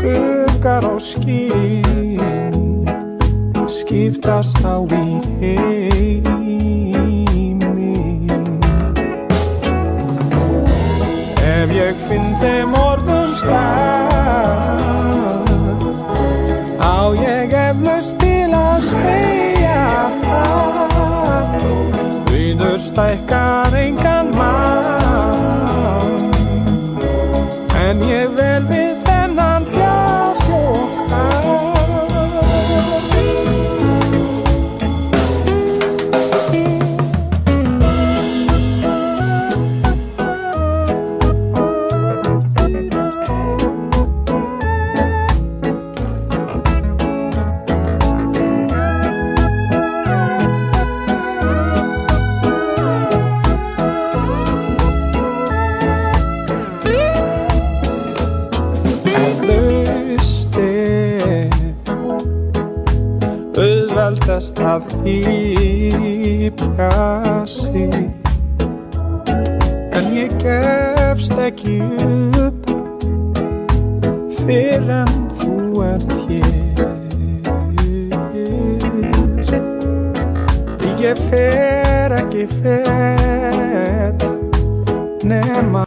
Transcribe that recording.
Skuggar og skinn skiptast á í heimi. Ef ég finn þeim orðum stað, á ég eflaust til að segja auður stækkar engan mann, en ég vel við þennan fjársjóða. Auðveldast að hypja sig, en ég gefst ekki upp fyrr en þú ert hér. Ég fer ekki fett nema